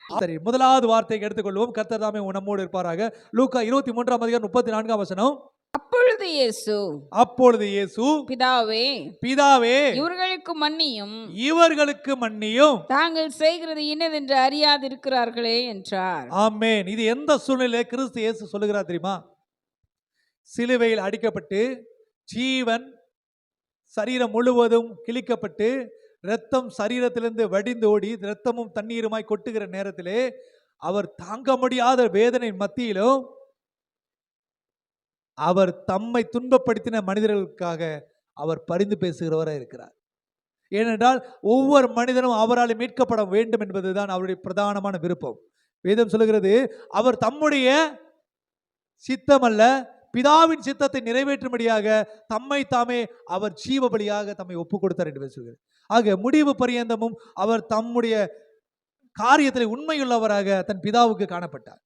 சரி, முதலாவது வார்த்தையை எடுத்துக்கொள்வோம். கர்த்தர் தாமே நம்மோடு இருப்பாராக. லூக்கா 23:34 அப்பொழுது இயேசு பிதாவே இவர்களுக்கு மன்னியும், இவர்களுக்கு மன்னியும், தாங்கள் செய்கிறது இன்னதென்று அறியாதிருக்கிறார்களே என்றார். ஆமென். இது எந்த சூழ்நிலை கிறிஸ்து இயேசு சொல்லுகிறார் தெரியுமா? சிலுவையில் அடிக்கப்பட்டு ஜீவன் சரீரம் முழுவதும் கிழிக்கப்பட்டு இரத்தம் சரீரத்திலிருந்து வடிந்தோடி இரத்தமும் தண்ணீருமாய் கொட்டுகிற நேரத்திலே அவர் தாங்க முடியாத வேதனை மத்தியிலும் அவர் தம்மை துன்பப்படுத்தின மனிதர்களுக்காக அவர் பரிந்து பேசுகிறவராக இருக்கிறார். ஏனென்றால் ஒவ்வொரு மனிதனும் அவரால் மீட்கப்பட வேண்டும் என்பதுதான் அவருடைய பிரதானமான விருப்பம். வேதம் சொல்லுகிறது, அவர் தம்முடைய சித்தம் அல்ல, பிதாவின் சித்தத்தை நிறைவேற்றும்படியாக தம்மை தாமே அவர் ஜீவ பலியாக தம்மை ஒப்பு கொடுத்தார் என்று சொல்கிறார். ஆக முடிவு பரியந்தமும் அவர் தம்முடைய காரியத்தில் உண்மையுள்ளவராக தன் பிதாவுக்கு காணப்பட்டார்.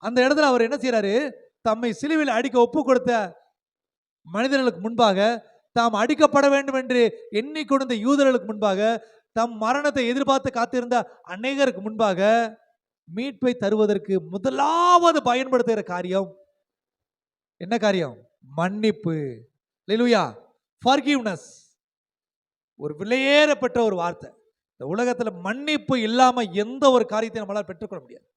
அந்த இடத்துல அவர் என்ன செய்யறாரு? தம்மை சிலுவையில் அடிக்க ஒப்பு கொடுத்த மனிதர்களுக்கு முன்பாக, தாம் அடிக்கப்பட வேண்டும் என்று எண்ணிக்கொண்ட யூதர்களுக்கு முன்பாக, தம் மரணத்தை எதிர்பார்த்து காத்திருந்த அநேகருக்கு முன்பாக மீட்பை தருவதற்கு முதலாவது பயன்படுத்துகிற காரியம் என்ன காரியம்? மன்னிப்பு. அல்லேலூயா. forgiveness. ஒரு விலையேறப்பட்ட ஒரு வார்த்தை. இந்த உலகத்துல மன்னிப்பு இல்லாம எந்த ஒரு காரியத்தை நம்மளால பெற்றுக்கொள்ள முடியாது.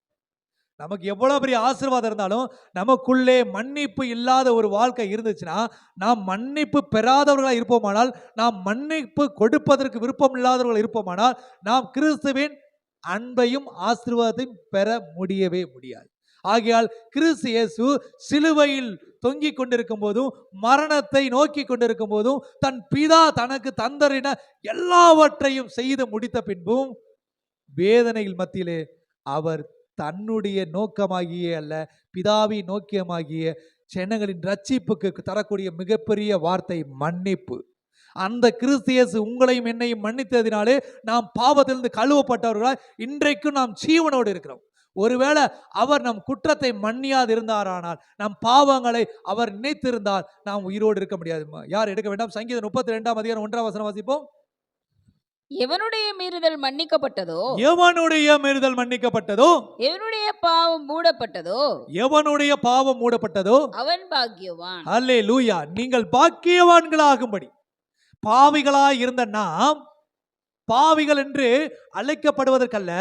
நமக்கு எவ்வளவு பெரிய ஆசீர்வாதம் இருந்தாலும் நமக்குள்ளே மன்னிப்பு இல்லாத ஒரு வாழ்க்கை இருந்துச்சுன்னா, நாம் மன்னிப்பு பெறாதவர்களாக இருப்போமானால், நாம் மன்னிப்பு கொடுப்பதற்கு விருப்பம் இல்லாதவர்கள் இருப்போமானால், நாம் கிறிஸ்துவின் அன்பையும் ஆசீர்வாதத்தையும் பெற முடியவே முடியாது. ஆகையால் கிறிஸ்து இயேசு சிலுவையில் தொங்கிக் கொண்டிருக்கும் போதும், மரணத்தை நோக்கி கொண்டிருக்கும் போதும், தன் பிதா தனக்கு தந்தரின எல்லாவற்றையும் செய்து முடித்த பின்பும் வேதனையில் மத்தியிலே அவர் தன்னுடைய நோக்கமாகிய அல்ல, பிதாவின் நோக்கியமாகிய ஜனங்களின் ரட்சிப்புக்கு தரக்கூடிய மிகப்பெரிய வார்த்தை மன்னிப்பு. அந்த கிறிஸ்து இயேசு உங்களையும் என்னையும் மன்னித்ததினாலே நாம் பாவத்திலிருந்து கழுவப்பட்டவர்களாய் இன்றைக்கும் நாம் ஜீவனோடு இருக்கிறோம். ஒருவேளை அவர் நம் குற்றத்தை மன்னியாது இருந்தாரானால், நம் பாவங்களை அவர் நினைத்திருந்தால் நாம் உயிரோடு இருக்க முடியாது. யார் எடுக்க வேண்டாம்? சங்கீதம் 32:1 வாசிப்போம். எவனுடைய மீறுதல் மன்னிக்கப்பட்டதோ, எவனுடைய மீறுதல் மன்னிக்கப்பட்டதோ, எவனுடைய பாவம் மூடப்பட்டதோ, எவனுடைய பாவம் மூடப்பட்டதோ அவன் பாக்கியவான். அல்லேலூயா. நீங்கள் பாக்கியவான்களாகும்படி, பாவிகளாய் இருந்த நாம் பாவிகள் என்று அழைக்கப்படுவதற்கல்ல,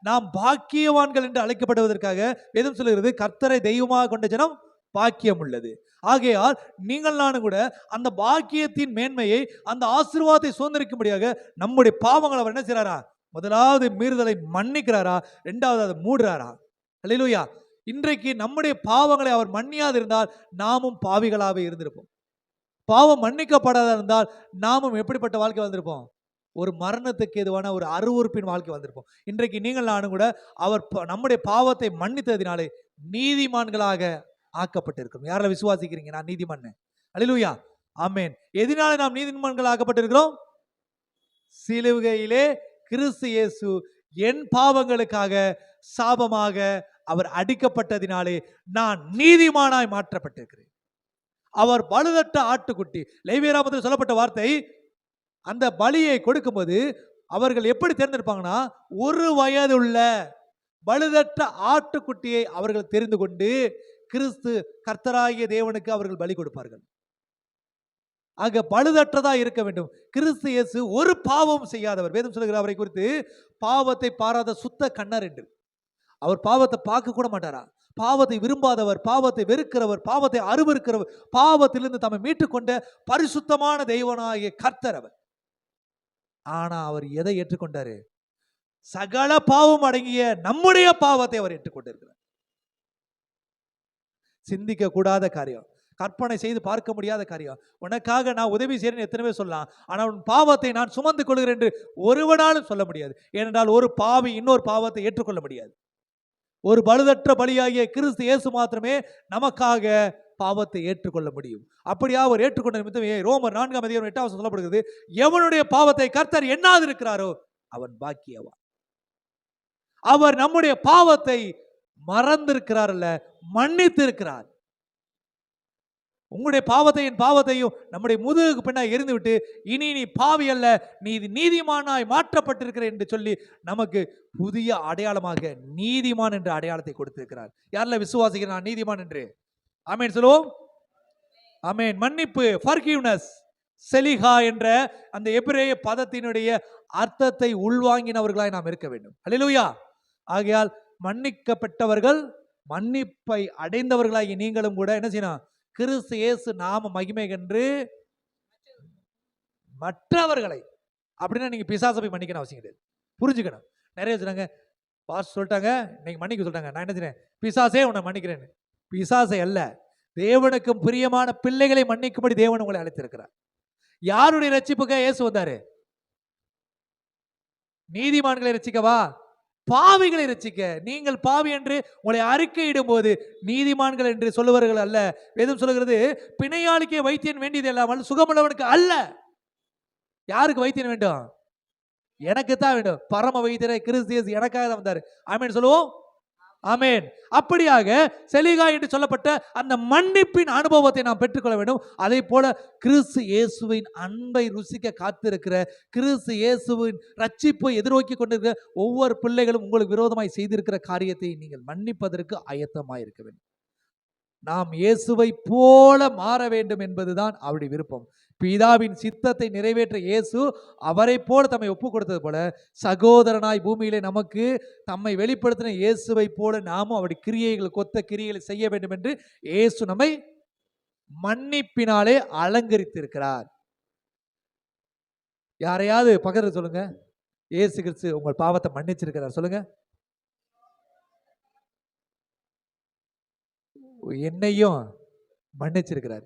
நாம் பாக்கியவான்கள் என்று அழைக்கப்படுவதற்காக வேதம் சொல்லுகிறது, கர்த்தரை தெய்வமாக கொண்ட ஜனம் பாக்கியம் உள்ளது. ஆகையால் நீங்கள் நானும் கூட அந்த பாக்கியத்தின் மேன்மையை, அந்த ஆசீர்வாதத்தை சுதந்திரிக்கும்படியாக நம்முடைய பாவங்களை அவர் என்ன செய்றாரா? முதலாவது மீறுதலை மன்னிக்கிறாரா, இரண்டாவது அதை மூடுறாரா? அல்லேலூயா. இன்றைக்கு நம்முடைய பாவங்களை அவர் மன்னியாது இருந்தால் நாமும் பாவிகளாகவே இருந்திருப்போம். பாவம் மன்னிக்கப்படாத இருந்தால் நாமும் எப்படிப்பட்ட வாழ்க்கை வந்திருப்போம்? ஒரு மரணத்துக்கு எதுவான ஒரு அருவருப்பின் வாழ்க்கை வந்திருப்போம். இன்றைக்கு நீங்கள் நானும் கூட அவர் நம்முடைய பாவத்தை மன்னித்ததினாலே நீதிமான்களாக ஆக்கப்பட்டிருக்கிறோம். யாரால விசுவாசிக்கிறீங்க நான் நீதிமான்? அல்லேலூயா. ஆமென். எதனால நாம் நீதிமான்கள் ஆக்கப்பட்டிருக்கிறோம்? சிலுவையிலே கிறிஸ்து இயேசு என் பாவங்களுக்காக சாபமாக அவர் அடிக்கப்பட்டதினாலே நான் நீதிமானாய் மாற்றப்பட்டிருக்கிறேன். அவர் பழுதற்ற ஆட்டுக்குட்டி. லேவியராகமத்தில் சொல்லப்பட்ட வார்த்தை, அந்த பலியை கொடுக்கும்போது அவர்கள் எப்படி தேர்ந்தெடுப்பாங்கன்னா, ஒரு வயதுள்ள பழுதற்ற ஆட்டுக்குட்டியை அவர்கள் தெரிந்து கொண்டு கிறிஸ்து கர்த்தராகிய தேவனுக்கு அவர்கள் பலி கொடுப்பார்கள். ஆக பழுதற்றதா இருக்க வேண்டும். கிறிஸ்து இயேசு ஒரு பாவம் செய்யாதவர். வேதம் சொல்லுகிற அவரை குறித்து பாவத்தை பாராத சுத்த கண்ணர் என்று. அவர் பாவத்தை பார்க்க கூட மாட்டாரா? பாவத்தை விரும்பாதவர், பாவத்தை வெறுக்கிறவர், பாவத்தை அருவருக்கிறவர், பாவத்திலிருந்து தம்மை மீட்டுக்கொண்ட பரிசுத்தமான தெய்வனாகிய கர்த்தர் அவர். ஆனா அவர் எதை ஏற்றுக்கொண்டாரு? சகல பாவம் அடங்கிய நம்முடைய பாவத்தை அவர் ஏற்றுக்கொண்டிருக்கிறார். சிந்திக்க கூடாத காரியம், கற்பனை செய்து பார்க்க முடியாத காரியம். உனக்காக நான் உதவி செய்யறேன்னு எத்தனை பேர் சொல்லலாம், ஆனால் உன் பாவத்தை நான் சுமந்து கொள்கிறேன் என்று ஒருவனாலும் சொல்ல முடியாது. ஏனென்றால் ஒரு பாவி இன்னொரு பாவத்தை ஏற்றுக்கொள்ள முடியாது. ஒரு பழுதற்ற பலியாகிய கிறிஸ்து இயேசு மாத்திரமே நமக்காக பாவத்தை ஏற்றுக்கொள்ள முடியும். அப்படியா அவர் ஏற்றுக்கொண்ட நிமித்தம் ரோமர் 4:8 சொல்லப்படுகிறது, எவனுடைய பாவத்தை கர்த்தர் எண்ணாது இருக்கிறாரோ அவன் பாக்கியவான். அவர் நம்முடைய பாவத்தை மறந்திருக்கிறார் அல்ல, மன்னித்து இருக்கிறார். உங்களுடைய பாவத்தையும் என் பாவத்தையும் நம்முடைய முதுகுக்கு பின்னாடி எரிந்து விட்டு இனி நீ பாவி அல்ல, நீ நீதிமானாய் மாற்றப்பட்டிருக்கிற என்று சொல்லி நமக்கு புதிய அடையாளமாக நீதிமான் என்ற அடையாளத்தை கொடுத்திருக்கிறார். யாரில் விசுவாசிக்கிற நான் நீதிமான் என்று? ஆமென் சொல்லுவோம். ஆமென். மன்னிப்பு, ஃபர்கிவ்னஸ், செலிஹா என்ற அந்த எபிரேய பதத்தினுடைய அர்த்தத்தை உள்வாங்கினவர்களாய் நாம் இருக்க வேண்டும். அல்லேலூயா. ஆகையால் மன்னிக்கப்பட்டவர்கள், மன்னிப்பை அடைந்தவர்களாகி நீங்களும் கூட என்ன செய்யணும்? கிறிஸ்து இயேசு நாம மகிமை கண்டு மற்றவர்களை, அப்படின்னா நீங்க பிசாசை போய் மன்னிக்கணும் அவசியம் கிடையாது. புரிஞ்சுக்கணும். நிறைய சொன்னாங்க, பாஸ் சொல்லிட்டாங்க இன்னைக்கு மன்னிக்க சொல்லிட்டாங்க, நான் என்ன செய்றேன்? பிசாசே உன்னை மன்னிக்கிறேன்னு. பிசாசை அல்ல, தேவனுக்கும் பிரியமான பிள்ளைகளை மன்னிக்கும்படி தேவன் உங்களை அழைத்திருக்கிறார். யாருடைய ரட்சிப்புக்காக இயேசு வந்தாரு? நீதிமான்களை ரட்சிக்கவா? பாவிகளை ரட்சிக்க. நீங்கள் பாவி என்று உங்களை அறிக்கையிடும் போது நீதிமான்கள் என்று சொல்லுவார்கள் அல்ல. வேதம் சொல்லுகிறது, பிணையாளிக்கே வைத்தியன் வேண்டியது இல்லாமல் சுகமுள்ளவனுக்கு அல்ல. யாருக்கு வைத்தியன் வேண்டும்? எனக்கு தான் வேண்டும். பரம வைத்தியரை கிறிஸ்து இயேசு எனக்காக தான் வந்தார். ஆமென் சொல்லுவோம். ஆமென். அப்படியாக செலிகா என்று சொல்லப்பட்ட அந்த மன்னிப்பின் அனுபவத்தை நாம் பெற்றுக்கொள்ள வேண்டும். அதே போல கிறிஸ்து இயேசுவின் அன்பை ருசிக்க காத்திருக்கிற, கிறிஸ்து இயேசுவின் ரட்சிப்பை எதிர்நோக்கி கொண்டிருக்கிற ஒவ்வொரு பிள்ளைகளும் உங்களுக்கு விரோதமாய் செய்திருக்கிற காரியத்தை நீங்கள் மன்னிப்பதற்கு ஆயத்தமாய் இருக்க வேண்டும். நாம் இயேசுவை போல மாற வேண்டும் என்பதுதான் அவருடைய விருப்பம். பிதாவின் சித்தத்தை நிறைவேற்ற இயேசு அவரை போல தம்மை ஒப்பு கொடுத்தது போல சகோதரனாய் பூமியிலே நமக்கு தம்மை வெளிப்படுத்தின இயேசுவை போல நாமும் அவருடைய கிரியைகள், கொத்த கிரியைகளை செய்ய வேண்டும் என்று இயேசு நம்மை மன்னிப்பினாலே அலங்கரித்திருக்கிறார். யாரையாவது பக்கத்துல சொல்லுங்க, இயேசு கிறிஸ்து உங்கள் பாவத்தை மன்னிச்சிருக்கிறார். சொல்லுங்க. என்னையும் மன்னிச்சிருக்கிறார்.